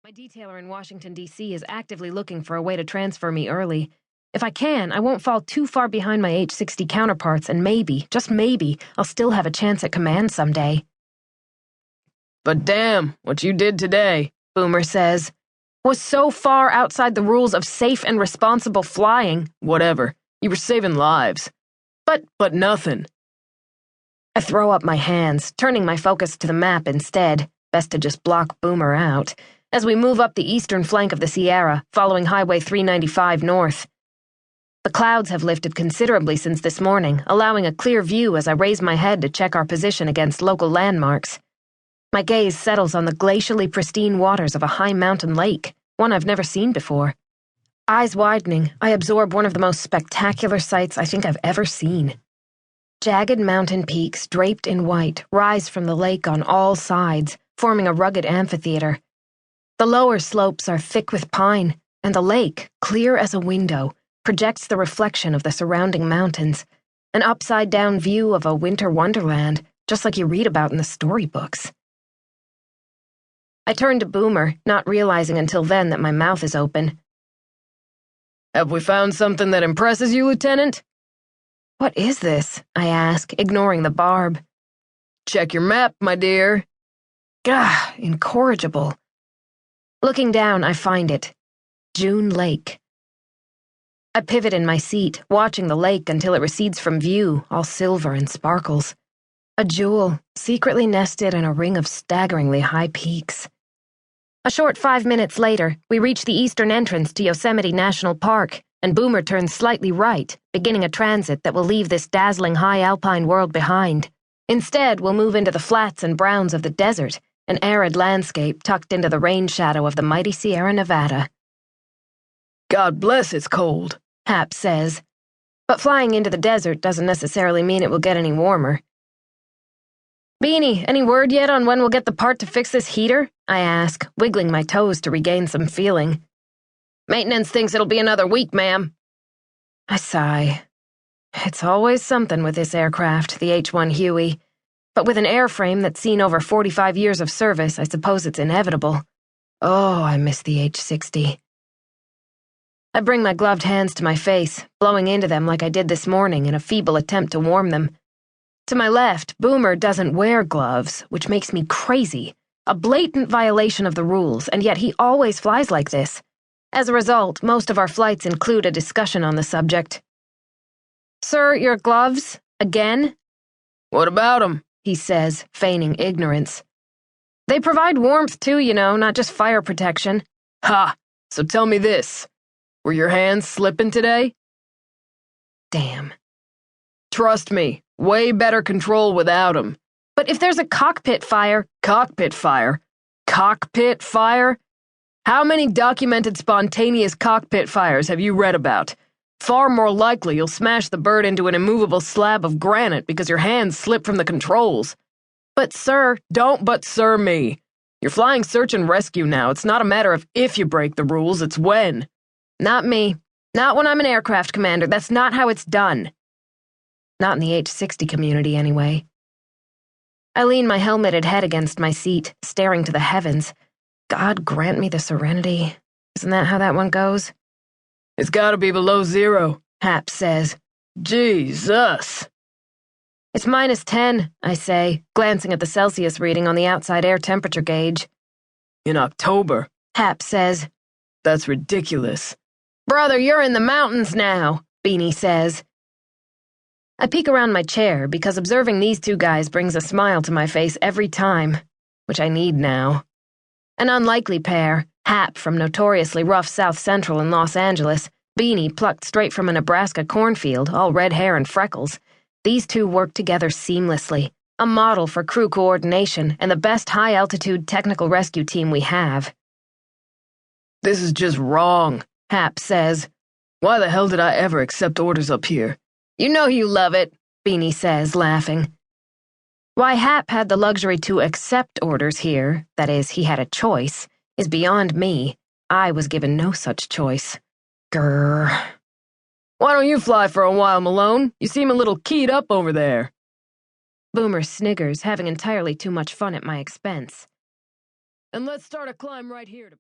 My detailer in Washington, D.C. is actively looking for a way to transfer me early. If I can, I won't fall too far behind my H-60 counterparts, and maybe, just maybe, I'll still have a chance at command someday. But damn, what you did today, Boomer says, was so far outside the rules of safe and responsible flying. Whatever. You were saving lives. But nothing. I throw up my hands, turning my focus to the map instead. Best to just block Boomer out. As we move up the eastern flank of the Sierra, following Highway 395 north. The clouds have lifted considerably since this morning, allowing a clear view as I raise my head to check our position against local landmarks. My gaze settles on the glacially pristine waters of a high mountain lake, one I've never seen before. Eyes widening, I absorb one of the most spectacular sights I think I've ever seen. Jagged mountain peaks draped in white rise from the lake on all sides, forming a rugged amphitheater. The lower slopes are thick with pine, and the lake, clear as a window, projects the reflection of the surrounding mountains, an upside-down view of a winter wonderland, just like you read about in the storybooks. I turn to Boomer, not realizing until then that my mouth is open. Have we found something that impresses you, Lieutenant? What is this? I ask, ignoring the barb. Check your map, my dear. Gah, incorrigible. Looking down, I find it. June Lake. I pivot in my seat, watching the lake until it recedes from view, all silver and sparkles. A jewel, secretly nested in a ring of staggeringly high peaks. A short 5 minutes later, we reach the eastern entrance to Yosemite National Park, and Boomer turns slightly right, beginning a transit that will leave this dazzling high alpine world behind. Instead, we'll move into the flats and browns of the desert, an arid landscape tucked into the rain shadow of the mighty Sierra Nevada. God bless it's cold, Hap says. But flying into the desert doesn't necessarily mean it will get any warmer. Beanie, any word yet on when we'll get the part to fix this heater? I ask, wiggling my toes to regain some feeling. Maintenance thinks it'll be another week, ma'am. I sigh. It's always something with this aircraft, the H-1 Huey. But with an airframe that's seen over 45 years of service, I suppose it's inevitable. Oh, I miss the H-60. I bring my gloved hands to my face, blowing into them like I did this morning in a feeble attempt to warm them. To my left, Boomer doesn't wear gloves, which makes me crazy. A blatant violation of the rules, and yet he always flies like this. As a result, most of our flights include a discussion on the subject. Sir, your gloves? Again? What about 'em? He says, feigning ignorance. They provide warmth too, you know, not just fire protection. Ha! So tell me this. Were your hands slipping today? Damn. Trust me, way better control without 'em. But if there's a cockpit fire... Cockpit fire? Cockpit fire? How many documented spontaneous cockpit fires have you read about? Far more likely you'll smash the bird into an immovable slab of granite because your hands slip from the controls. But, sir... Don't but sir me. You're flying search and rescue now. It's not a matter of if you break the rules, it's when. Not me. Not when I'm an aircraft commander. That's not how it's done. Not in the H-60 community, anyway. I lean my helmeted head against my seat, staring to the heavens. God grant me the serenity. Isn't that how that one goes? It's gotta be below zero, Hap says. Jesus. It's -10, I say, glancing at the Celsius reading on the outside air temperature gauge. In October, Hap says. That's ridiculous. Brother, you're in the mountains now, Beanie says. I peek around my chair because observing these two guys brings a smile to my face every time, which I need now. An unlikely pair, Hap from notoriously rough South Central in Los Angeles, Beanie plucked straight from a Nebraska cornfield, all red hair and freckles. These two work together seamlessly, a model for crew coordination and the best high-altitude technical rescue team we have. This is just wrong, Hap says. Why the hell did I ever accept orders up here? You know you love it, Beanie says, laughing. Why Hap had the luxury to accept orders here, that is, he had a choice, is beyond me. I was given no such choice. Grrr. Why don't you fly for a while, Malone? You seem a little keyed up over there. Boomer sniggers, having entirely too much fun at my expense. And let's start a climb right here to